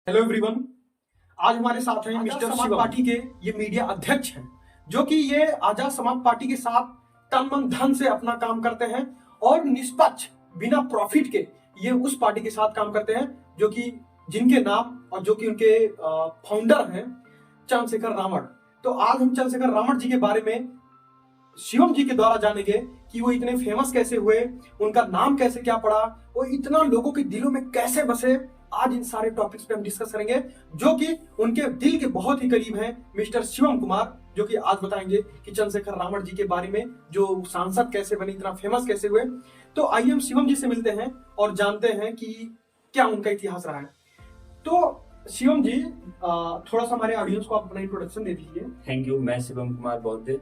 Hello everyone. आज हमारे साथ हैं मिस्टर समाज पार्टी के ये मीडिया अध्यक्ष हैं, जो कि ये आजाद समाज पार्टी के साथ तन मन धन से अपना काम करते हैं और निष्पक्ष बिना प्रॉफिट के ये उस पार्टी के साथ काम करते हैं जो कि जिनके नाम और जो कि उनके फाउंडर हैं चंद्रशेखर रावण। तो आज हम चंद्रशेखर रावण जी के बारे में शिवम जी के द्वारा जानेंगे कि वो इतने फेमस कैसे हुए, उनका नाम कैसे क्या पड़ा, वो इतना लोगों के दिलों में कैसे बसे। आज इन सारे टॉपिक्स पे हम डिस्कस करेंगे जो कि उनके दिल के बहुत ही करीब हैं। मिस्टर शिवम कुमार जो कि आज बताएंगे कि चंद्रशेखर रावण जी के बारे में, जो सांसद कैसे बने, इतना फेमस कैसे हुए। तो आइए हम शिवम जी से मिलते हैं और जानते हैं कि क्या उनका इतिहास रहा है। तो शिवम जी, थोड़ा सा हमारे ऑडियंस को आप अपना इंट्रोडक्शन दे दीजिए। Thank you. मैं शिवम कुमार बौद्ध,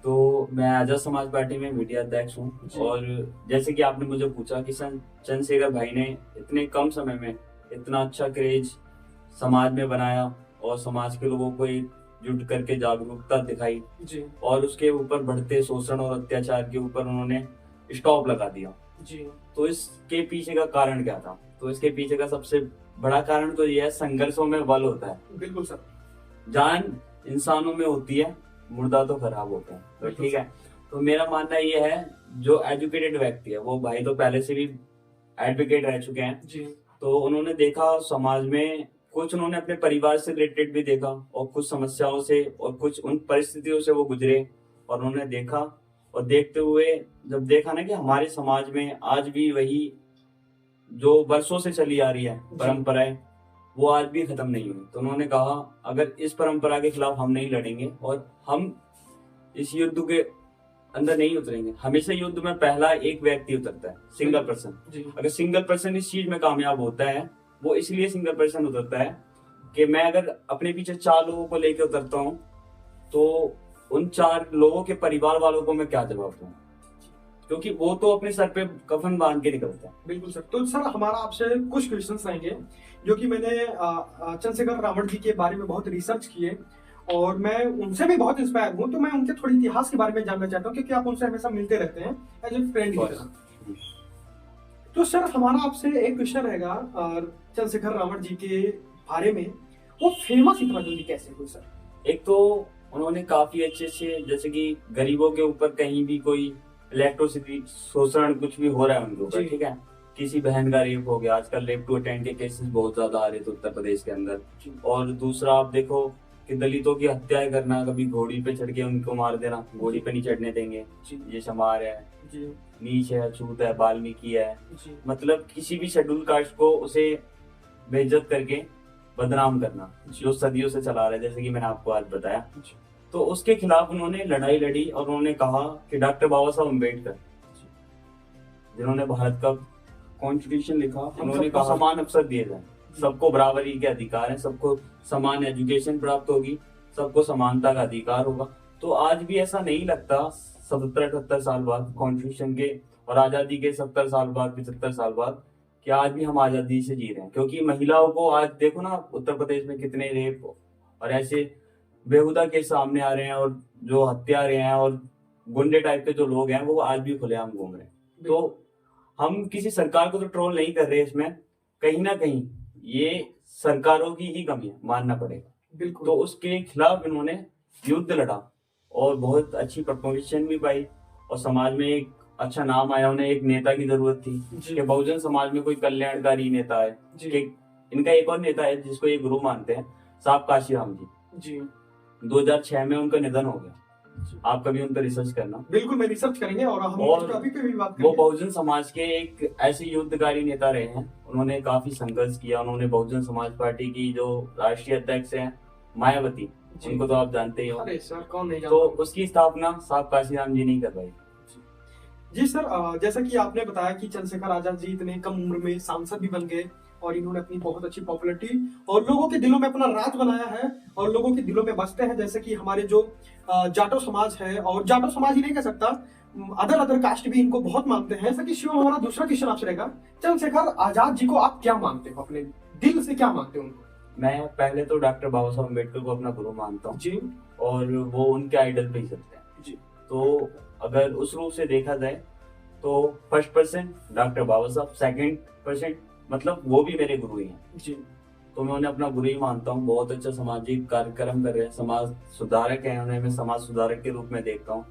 तो मैं आजाद समाज पार्टी में मीडिया अध्यक्ष हूँ। और जैसे कि आपने मुझे पूछा कि चंद्रशेखर भाई ने इतने कम समय में इतना अच्छा क्रेज समाज में बनाया और समाज के लोगों को एकजुट करके जागरूकता दिखाई जी। और उसके ऊपर बढ़ते शोषण और अत्याचार के ऊपर उन्होंने स्टॉप लगा दिया जी। तो इसके पीछे का कारण क्या था? तो इसके पीछे का सबसे बड़ा कारण तो यह है, संघर्षों में बल होता है। बिल्कुल सर। जान इंसानों में होती है, मुर्दा तो खराब होते हैं। तो ठीक है, तो मेरा मानना ये है, जो एजुकेटेड व्यक्ति है, वो भाई तो पहले से भी एडवोकेट रह चुके हैं जी। तो उन्होंने देखा समाज में कुछ, उन्होंने अपने परिवार से रिलेटेड भी देखा और कुछ समस्याओं से और कुछ उन परिस्थितियों से वो गुजरे और उन्होंने देखा। और देखते हुए जब देखा ना कि हमारे समाज में आज भी वही जो वर्षों से चली आ रही है परंपराएं, वो आज भी खत्म नहीं हुई, तो उन्होंने कहा अगर इस परंपरा के खिलाफ हम नहीं लड़ेंगे और हम इस युद्ध के अंदर नहीं उतरेंगे। हमेशा युद्ध में पहला एक व्यक्ति उतरता है, सिंगल पर्सन। अगर सिंगल पर्सन इस चीज में कामयाब होता है, वो इसलिए सिंगल पर्सन उतरता है कि मैं अगर अपने पीछे 4 लोगों को लेकर उतरता हूँ तो उन 4 लोगों के परिवार वालों को मैं क्या जवाब दूं, क्योंकि वो तो अपने सर पे कफन बांध के निकलता है। बिल्कुल सर। तो सर हमारा आपसे कुछ क्वेश्चंस रहेंगे, जो कि मैंने चंद्रशेखर रावण जी के बारे में बहुत रिसर्च किए और मैं उनसे भी बहुत इंस्पायर हूँ। तो मैं उनके थोड़ी इतिहास के बारे में जानना चाहता हूँ, क्योंकि आप उनसे हमेशा मिलते रहते हैं एज ए फ्रेंड। तो सर हमारा आपसे एक क्वेश्चन रहेगा चंद्रशेखर रावण जी के बारे में, वो फेमस इतना जल्दी कैसे हुए सर? एक तो उन्होंने काफी अच्छे से, जैसे कि गरीबों के ऊपर कहीं भी कोई इलेक्ट्रिसिटी शोषण कुछ भी हो रहा है उनके ऊपर, ठीक है, किसी बहन का रेप हो गया, आजकल रेप टू अटेंड के केसेस बहुत ज्यादा आ रहे थे उत्तर प्रदेश के अंदर। और दूसरा आप देखो कि दलितों की हत्या करना, कभी घोड़ी पे चढ़ के उनको मार देना, घोड़ी पे नहीं चढ़ने देंगे, ये शमार है, नीच है, अछूत है, वाल्मीकि है, मतलब किसी भी शेड्यूल कास्ट को उसे बेइज्जत करके बदनाम करना, जो सदियों से चला रहा है, जैसे कि मैंने आपको आज बताया। तो उसके खिलाफ उन्होंने लड़ाई लड़ी और उन्होंने कहा कि डॉक्टर बाबा साहब अम्बेडकर, जिन्होंने भारत का कॉन्स्टिट्यूशन लिखा, उन्होंने कहा समान अवसर दिए जाए, सबको बराबरी के अधिकार हैं, सबको समान एजुकेशन प्राप्त होगी, सबको समानता का अधिकार होगा। तो आज भी ऐसा नहीं लगता 70-78 साल बाद कॉन्स्टिट्यूशन के और आजादी के 70 साल बाद, 75 साल बाद, कि आज भी हम आजादी से जी रहे हैं। क्योंकि महिलाओं को आज देखो ना, उत्तर प्रदेश में कितने रेप और ऐसे बेहुदा के सामने आ रहे हैं, और जो हत्यारे हैं और गुंडे टाइप के जो लोग हैं वो आज भी खुलेआम घूम रहे हैं। तो हम किसी सरकार को तो ट्रोल नहीं कर रहे, इसमें कहीं ना कहीं ये सरकारों की ही कमी है, मानना पड़ेगा। तो उसके खिलाफ इन्होंने युद्ध लड़ा और बहुत अच्छी प्रपोजिशन भी पाई और समाज में एक अच्छा नाम आया। उन्हें एक नेता की जरूरत थी कि बहुजन समाज में कोई कल्याणकारी नेता है। कि इनका एक और नेता है जिसको ये गुरु मानते हैं, साहब काशीराम जी। 2006 में उनका निधन हो गया। आप कभी उन पर रिसर्च करना। बिल्कुल, मैं रिसर्च करेंगे और हम इस टॉपिक पे भी बात करेंगे। वो बहुजन समाज के एक ऐसे युद्धकारी नेता रहे हैं, उन्होंने काफी संघर्ष किया। उन्होंने बहुजन समाज पार्टी की जो राष्ट्रीय अध्यक्ष हैं मायावती, उनको तो आप जानते ही हो। अरे सर, कौन नहीं जानता। तो उसकी स्थापना साहब काशीराम जी नहीं कर पाए। जी सर, जैसा कि आपने बताया कि चंद्रशेखर आजाद जी इतने कम उम्र में सांसद भी बन गए और इन्होंने अपनी बहुत अच्छी पॉपुलैरिटी और लोगों के दिलों में अपना राज बनाया है और लोगों के दिलों में बसते हैं। जैसे कि हमारे जो जाटो समाज है, और जाटो समाज ही नहीं कह सकता, अदर कास्ट भी इनको बहुत मानते हैं। जैसा कि शिव, हमारा दूसरा क्वेश्चन आपसे रहेगा, चंद्रशेखर आजाद जी को आप क्या मानते हो, अपने दिल से क्या मानते हो उनको? मैं पहले तो डॉक्टर बाबा साहब अम्बेडकर को अपना गुरु मानता हूँ जी, और वो उनके आइडल पे ही चलते हैं जी। तो अगर उस रूप से देखा जाए तो फर्स्ट पर्सन डॉक्टर बाबा साहब, सेकंड पर्सन मतलब वो भी मेरे गुरु ही हैं जी। तो मैं उन्हें अपना गुरु ही मानता हूँ। बहुत अच्छा सामाजिक कार्यक्रम कर रहे हैं, समाज सुधारक है, उन्हें मैं समाज सुधारक के रूप में देखता हूँ।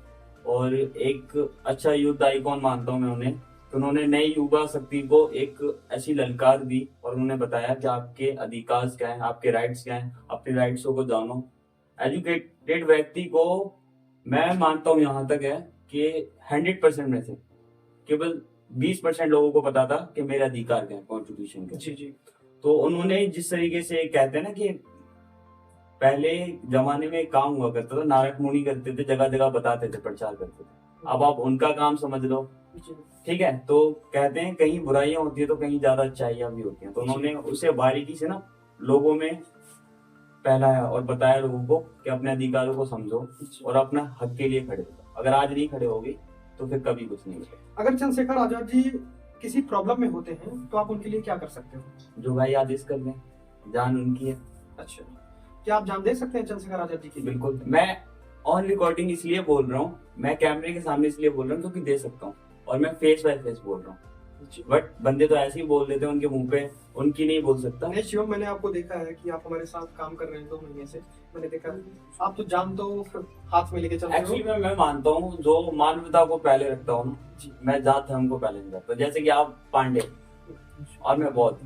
और एक अच्छा यूथ आइकॉन मानता हूँ मैं उन्हें, तो उन्होंने नई युवा शक्ति को एक ऐसी ललकार दी और उन्होंने बताया कि आपके अधिकार क्या है, आपके राइट्स क्या है, अपने राइट्सों को जानो। एजुकेटेड व्यक्ति को मैं मानता हूँ यहाँ तक है कि 100% में से केवल 20% लोगों को पता था कि मेरे अधिकार क्या है कॉन्स्टिट्यूशन के। जी जी। तो उन्होंने जिस तरीके से कहते हैं ना कि पहले जमाने में एक काम हुआ करता था, नारद मुनि करते थे, जगह जगह बताते थे, प्रचार करते थे। अब आप उनका काम समझ लो, ठीक है। तो कहते हैं कहीं बुराइयां होती है तो कहीं ज्यादा अच्छाइयां भी होती हैं। तो उन्होंने उसे बारीकी से ना लोगों में फैलाया और बताया लोगों को कि अपने अधिकारों को समझो और अपना हक के लिए खड़े हो। अगर आज नहीं खड़े होगे तो फिर कभी कुछ नहीं होगा। अगर चंद्रशेखर आजाद जी किसी प्रॉब्लम में होते हैं तो आप उनके लिए क्या कर सकते हो? जो भाई आदेश कर दें, जान उनकी है। अच्छा, क्या आप जान दे सकते हैं चंद्रशेखर आजाद जी की? बिल्कुल। मैं ऑन रिकॉर्डिंग इसलिए बोल रहा हूँ, मैं कैमरे के सामने इसलिए बोल रहा हूँ क्योंकि दे सकता हूँ, और मैं फेस बाय फेस बोल रहा हूँ। बट बंदे तो ऐसे ही बोल देते हैं उनके मुंह पे, उनकी नहीं बोल सकता। नहीं शिवम, मैंने आपको देखा है कि आप हमारे साथ काम कर रहे हैं 2 महीने से, मैंने देखा है आप तो जान तो हाथ में लेके चलते हो। एक्चुअली मैं मानता हूँ जो मानवता को पहले रखता हूँ ना, मैं जात धर्म को पहले नहीं रखता। जैसे कि आप पांडे और मैं बौद्ध,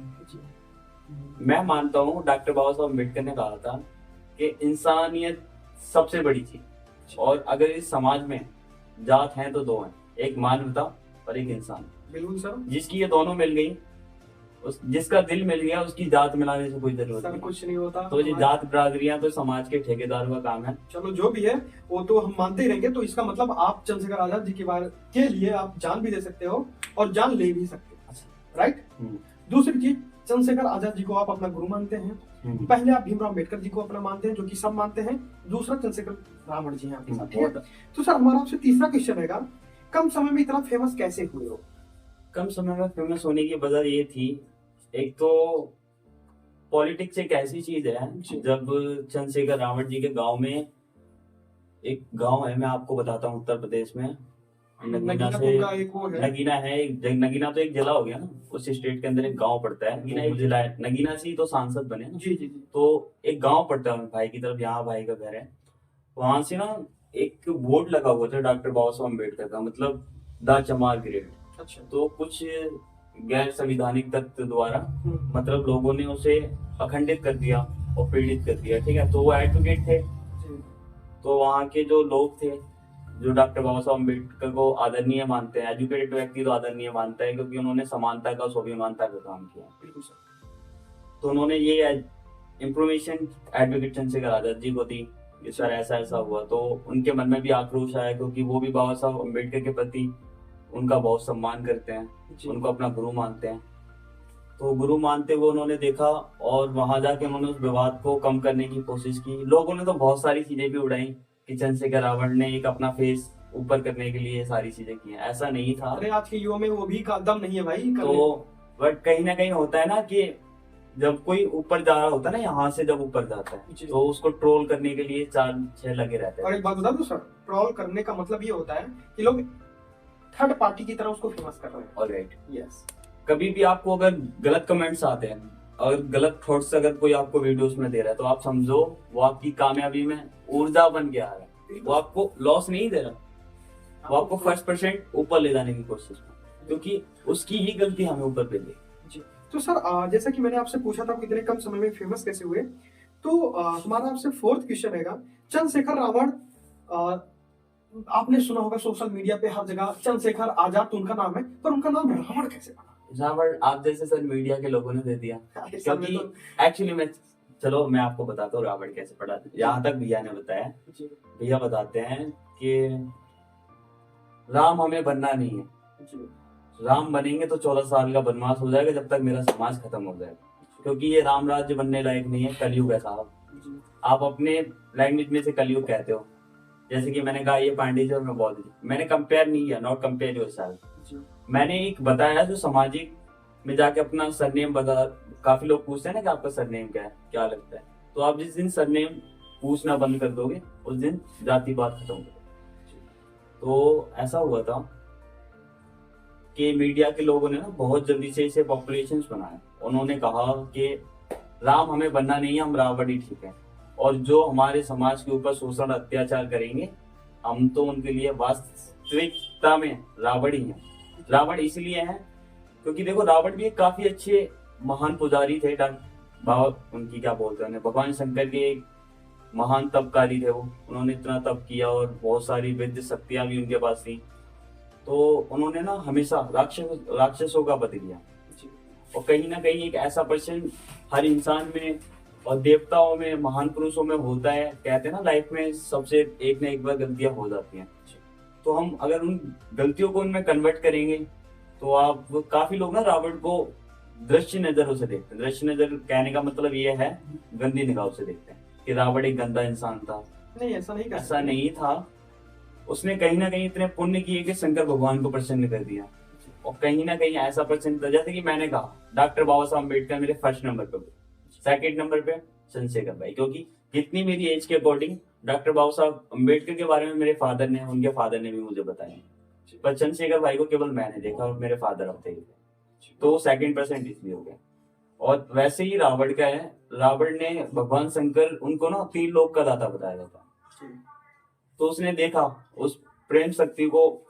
मैं मानता हूँ डॉक्टर बाबा साहब अम्बेडकर ने कहा था कि इंसानियत सबसे बड़ी चीज, और अगर इस समाज में जात हैं तो 2 हैं, एक मानवता और एक इंसान। बिल्कुल सर। जिसकी ये दोनों मिल गई, जिसका दिल मिल गया, उसकी जात मिलाने से कोई जरूरत नहीं। कुछ नहीं होता। तो ये जात बिरादरियां तो समाज के ठेकेदारों का काम है। चलो जो भी है वो तो हम मानते ही रहेंगे। तो इसका मतलब आप चंद्रशेखर आजाद जी के लिए आप जान भी दे सकते हो और जान ले भी सकते हो, राइट? दूसरी चीज, चंद्रशेखर आजाद जी को आप अपना गुरु मानते हैं। पहले आप भीमराव अम्बेडकर जी को अपना मानते हैं, जो कि सब मानते हैं। दूसरा चंद्रशेखर रावण जी हैं आपके साथ, ठीक है? तो सर हमारा आपसे तीसरा क्वेश्चन रहेगा, कम समय में इतना फेमस कैसे हुए हो? कम समय में फेमस होने की वजह ये थी, एक तो पॉलिटिक्स एक ऐसी चीज है, जब चंद्रशेखर रावण जी के गांव में, एक गांव है मैं आपको बताता हूँ उत्तर प्रदेश में, नगीना से, नगीना है, नगीना तो एक जिला हो गया ना, उस स्टेट के अंदर एक गांव पड़ता है। नगीना एक जिला है, नगीना से ही तो सांसद बने ना। जी जी। तो एक गांव पड़ता है भाई की तरफ, यहाँ भाई का घर है, वहां से ना एक बोर्ड लगा हुआ था डॉक्टर बाबा साहब अम्बेडकर का, मतलब द चमार ग्रेड। अच्छा। तो कुछ गैर संविधानिक तत्व द्वारा मतलब लोगों ने उसे अखंडित कर दिया और पीड़ित कर दिया, ठीक है। तो वो एडवोकेट थे, तो वहाँ के जो लोग थे जो डॉक्टर बाबा साहब अम्बेडकर को आदरणीय मानते हैं, एजुकेटेड व्यक्ति तो आदरणीय मानता है क्योंकि उन्होंने समानता का, स्वाभिमानता का काम किया। बिल्कुल सर। तो उन्होंने ये इंफॉर्मेशन एडवोकेट चंद्रशेखर आजाद जी को दी कि सर ऐसा ऐसा हुआ। तो उनके मन में भी आक्रोश आया क्योंकि वो भी बाबा साहब अम्बेडकर के प्रति उनका बहुत सम्मान करते हैं, उनको अपना गुरु मानते हैं। तो गुरु मानते हुए उन्होंने देखा और वहां जाके उन्होंने उस विवाद को कम करने की कोशिश की। लोगों ने तो बहुत सारी चीजें भी उड़ाई कि चंद्रशेखर रावण ने एक अपना फेस ऊपर करने के लिए सारी चीजें की हैं, ऐसा नहीं था। अरे आज के युवा में वो भी का दम नहीं है भाई। तो बट कहीं ना कहीं होता है ना कि जब कोई ऊपर जा रहा होता है ना, यहाँ से जब ऊपर जाता है तो उसको ट्रोल करने के लिए 4-6 लगे रहते हैं। और एक बात बता दूं सर, ट्रोल करने का मतलब ये होता है कि लोग थर्ड पार्टी की तरह उसको फेमस कर रहे हैं। Alright, yes. कभी भी आपको अगर गलत कमेंट्स आते हैं और गलत थॉट्स अगर कोई आपको वीडियोस में दे रहा है, तो आप समझो वो आपकी कामयाबी में ऊर्जा बन के आ रहा है। वो आपको लॉस नहीं दे रहा, वो आपको 1% ऊपर ले जाने की कोशिश में, क्योंकि उसकी ही गलती हमें ऊपर ले गई। तो सर जैसा कि मैंने आपसे पूछा था कि इतने कम समय में फेमस कैसे हुए, तो हमारा आपसे 4th क्वेश्चन रहेगा, चंद्रशेखर रावण, आपने सुना होगा सोशल मीडिया पे हर जगह चंद्रशेखर आजाद तो उनका नाम है, पर उनका नाम रावण कैसे बना? रावण आप जैसे सर मीडिया के लोगों ने दे दिया, क्योंकि एक्चुअली मैं आपको बताता हूँ रावण कैसे पड़ा। यहाँ तक भैया ने बताया, भैया बताते हैं कि राम हमें बनना नहीं है, राम बनेंगे तो 14 साल का वनवास हो जाएगा जब तक मेरा समाज खत्म हो जाएगा, क्योंकि ये राम राज्य बनने लायक नहीं है, कलयुग है साहब। आप अपने लैंग्वेज में से कलयुग कहते हो, जैसे कि मैंने कहा ये पांडे जी और मैं बौद्ध जी, मैंने कंपेयर नहीं किया, नॉट कंपेयर योरसेल्फ। मैंने एक बताया जो सामाजिक में जाके अपना सरनेम बता। काफी लोग पूछते हैं ना कि आपका सरनेम क्या है, क्या लगता है, तो आप जिस दिन सरनेम पूछना बंद कर दोगे उस दिन जातिवाद खत्म हो जाएगा। तो ऐसा हुआ था कि मीडिया के लोगों ने ना बहुत जल्दी से इसे पॉपुलेशंस बनाया। उन्होंने कहा कि राम हमें बनना नहीं है, हम रावण ही ठीक है। और जो हमारे समाज के ऊपर शोषण अत्याचार करेंगे, हम तो उनके लिए वास्तविकता में रावण ही हैं। रावण इसलिए है क्योंकि देखो, रावण भी एक काफी अच्छे महान पुजारी थे। बाबा उनकी क्या बोलते हैं, भगवान शंकर के एक महान तपकारी थे वो। उन्होंने इतना तप किया और बहुत सारी विद्य शक्तियां भी उनके पास थी। तो उन्होंने ना हमेशा राक्षसों का वध किया। और कहीं ना कहीं एक ऐसा पर्सन हर इंसान में और देवताओं में, महान पुरुषों में होता है। कहते हैं ना, लाइफ में सबसे एक ना एक बार गलतियां हो जाती हैं। तो हम अगर उन गलतियों को उनमें कन्वर्ट करेंगे तो आप काफी लोग ना रावण को दृश्य नजरों से देखते हैं। दृश्य नजर कहने का मतलब ये है, गंदी निगाहों से देखते हैं कि रावण एक गंदा इंसान था। नहीं, ऐसा नहीं था। उसने कहीं ना कहीं इतने पुण्य किए कि शंकर भगवान को प्रसन्न कर दिया। और कहीं ना कहीं ऐसा प्रसन्न था, जैसे कि मैंने कहा, डॉक्टर बाबा साहब अम्बेडकर मेरे फर्स्ट नंबर पे, सेकंड नंबर पे चंद्रशेखर भाई। क्योंकि जितनी मेरी एज के अकॉर्डिंग डॉक्टर बाबा साहब अम्बेडकर के बारे में मेरे फादर ने, उनके फादर ने भी मुझे बताया, पर चंद्रशेखर भाई को केवल मैंने देखा और मेरे फादर अब थे। तो सेकंड परसेंट इसलिए हो गया। और वैसे ही रावण का है, रावण ने भगवान शंकर, उनको ना 3 लोक का दाता बताया जाता। तो उसने देखा उस प्रेम शक्ति को,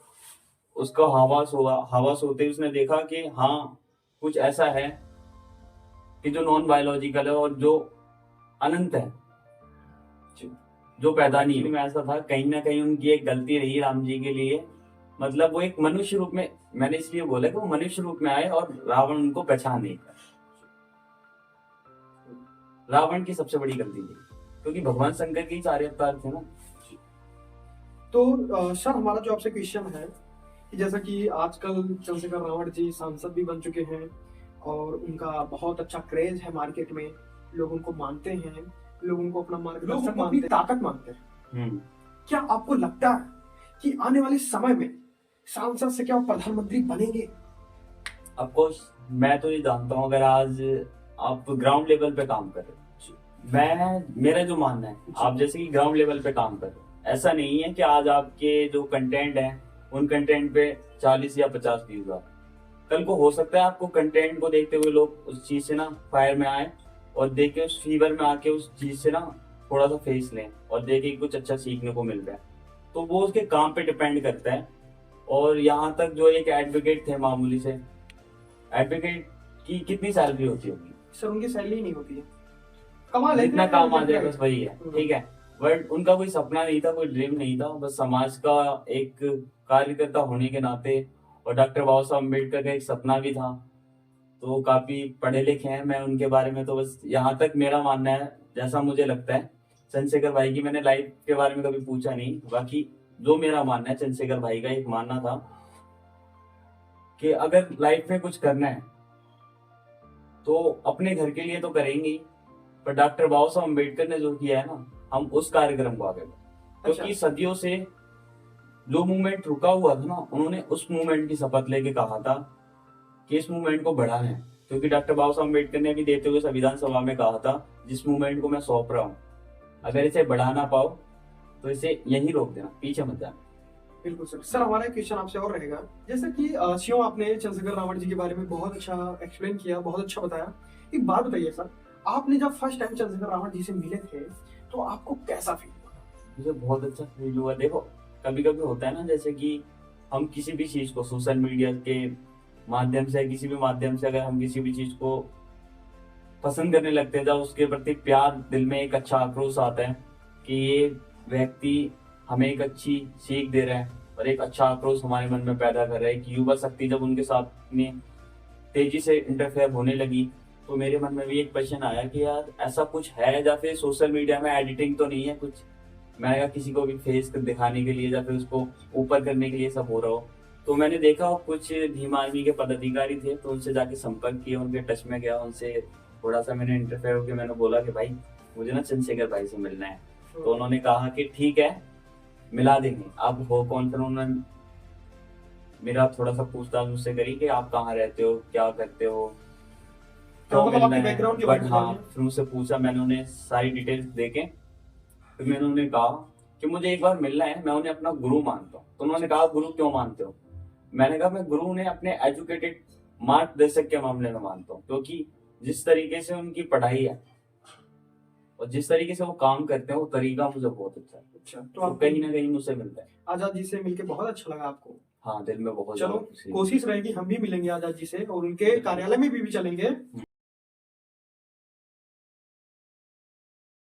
उसका हवास होते उसने देखा कि हाँ, कुछ ऐसा है कि जो नॉन बायोलॉजिकल है और जो अनंत है, जो पैदा नहीं में ऐसा था। कहीं ना कहीं उनकी एक गलती रही राम जी के लिए। मतलब वो एक मनुष्य रूप में, मैंने इसलिए बोला कि वो मनुष्य रूप में आए और रावण उनको पहचान नहीं पाया। रावण की सबसे बड़ी गलती थी, क्योंकि भगवान शंकर के ही 4 अवतार थे ना। तो सर, हमारा जो आपसे क्वेश्चन है कि जैसा कि आजकल चंद्रशेखर रावण जी सांसद भी बन चुके हैं और उनका बहुत अच्छा क्रेज है मार्केट में, लोग उनको मानते हैं, लोग उनको अपना मार्गदर्शक मानते हैं, ताकत मानते हैं। क्या आपको लगता है कि आने वाले समय में सांसद से क्या प्रधानमंत्री बनेंगे? ऑफकोर्स, मैं तो ये जानता हूँ, अगर आज आप ग्राउंड लेवल पे काम कर रहे हो, मेरा जो मानना है, आप जैसे कि ग्राउंड लेवल पे काम कर रहे हो, ऐसा नहीं है कि आज आपके जो कंटेंट है उन कंटेंट पे 40 या 50 व्यूज आ, कल को हो सकता है आपको कंटेंट को देखते हुए लोग उस चीज से ना फायर में आए और देख के उस फीवर में आके उस चीज से ना थोड़ा सा फेस लें और देखे कुछ अच्छा सीखने को मिल रहा है। तो वो उसके काम पे डिपेंड करता है। और यहाँ तक जो एक एडवोकेट थे, मामूली से एडवोकेट की कितनी सैलरी होती होगी? सर, उनकी सैलरी नहीं होती है, कमा लेते इतना काम आ जाए बस वही है, ठीक है। बट उनका कोई सपना नहीं था, कोई ड्रीम नहीं था, बस समाज का एक कार्यकर्ता होने के नाते, और डॉक्टर बाबा साहब अम्बेडकर का एक सपना भी था। तो काफी पढ़े लिखे हैं, मैं उनके बारे में तो बस यहाँ तक मेरा मानना है, जैसा मुझे लगता है। चंद्रशेखर भाई की मैंने लाइफ के बारे में कभी पूछा नहीं, बाकी जो मेरा मानना है, चंद्रशेखर भाई का एक मानना था कि अगर लाइफ में कुछ करना है तो अपने घर के लिए तो करेंगे ही, पर डॉक्टर बाबा साहब अम्बेडकर ने जो किया है ना, हम उस कार्यक्रम को आगे बढ़ाएं। क्योंकि सदियों से जो मूवमेंट रुका हुआ था ना, उन्होंने उस मूवमेंट की शपथ लेके कहा था कि इस मूवमेंट को बढ़ाना है। क्योंकि डॉक्टर बाबा साहब अम्बेडकर ने भी देते हुए संविधान सभा में कहा था, जिस मूवमेंट को मैं सौंप रहा हूँ, अगर इसे बढ़ा ना पाओ तो इसे यहीं रोक देना, पीछे मत जाना। बिल्कुल सर। सर, हमारा क्वेश्चन आपसे और रहेगा, जैसे कि शिव, आपने चंद्रशेखर रावण जी के बारे में बहुत अच्छा एक्सप्लेन किया, बहुत अच्छा बताया। एक बात बताइए सर, आपने जब फर्स्ट टाइम चंद्रशेखर रावण जी से मिले थे तो आपको कैसा फील हुआ? मुझे बहुत अच्छा फील हुआ। देखो, कभी कभी होता है ना, जैसे कि हम किसी भी चीज को सोशल मीडिया के माध्यम से, किसी भी माध्यम से अगर हम किसी भी चीज को पसंद करने लगते हैं, जब उसके प्रति प्यार, दिल में एक अच्छा आक्रोश आता है कि ये व्यक्ति हमें एक अच्छी सीख दे रहा है और एक अच्छा आक्रोश हमारे मन में पैदा कर रहा है, कि युवा शक्ति जब उनके साथ में तेजी से इंटरफेयर होने लगी, तो मेरे मन में भी एक क्वेश्चन आया कि यार ऐसा कुछ है, या फिर सोशल मीडिया में एडिटिंग तो नहीं है कुछ, मैंने कहा किसी को भी फेस दिखाने के लिए या फिर उसको ऊपर करने के लिए सब हो रहा हो। तो मैंने देखा कुछ भीम आर्मी के पदाधिकारी थे, तो उनसे जाके संपर्क किया, उनके टच में गया, उनसे थोड़ा सा मैंने इंटरफेयर होकर मैंने बोला कि भाई मुझे ना चंद्रशेखर भाई से मिलना है। तो उन्होंने कहा कि ठीक है, मिला देंगे, आप हो कौन? फिर उन्होंने मेरा थोड़ा सा पूछताछ मुझसे करी कि आप कहाँ रहते हो, क्या करते हो, तो बैकग्राउंड के बारे में। हाँ, फिर मुझसे पूछा, मैंने उन्हें सारी डिटेल्स देके फिर मैंने उन्हें कहा कि मुझे एक बार मिलना है, मैं उन्हें अपना गुरु मानता हूँ। तो उन्होंने कहा गुरु क्यों मानते हो? मैंने कहा मैं गुरु उन्हें अपने एजुकेटेड मार्गदर्शक के मामले में मानता हूँ, क्योंकि जिस तरीके से उनकी पढ़ाई है और जिस तरीके से वो काम करते हैं, वो तरीका मुझे बहुत अच्छा है। अच्छा, तो तो आप कहीं ना कहीं मुझसे मिलता है। आजाद जी से मिलके बहुत अच्छा लगा आपको? हाँ, दिल में बहुत चलो, ज्यादा खुशी है। कोशिश रहेगी हम भी मिलेंगे आजाद जी से और उनके कार्यालय में भी चलेंगे।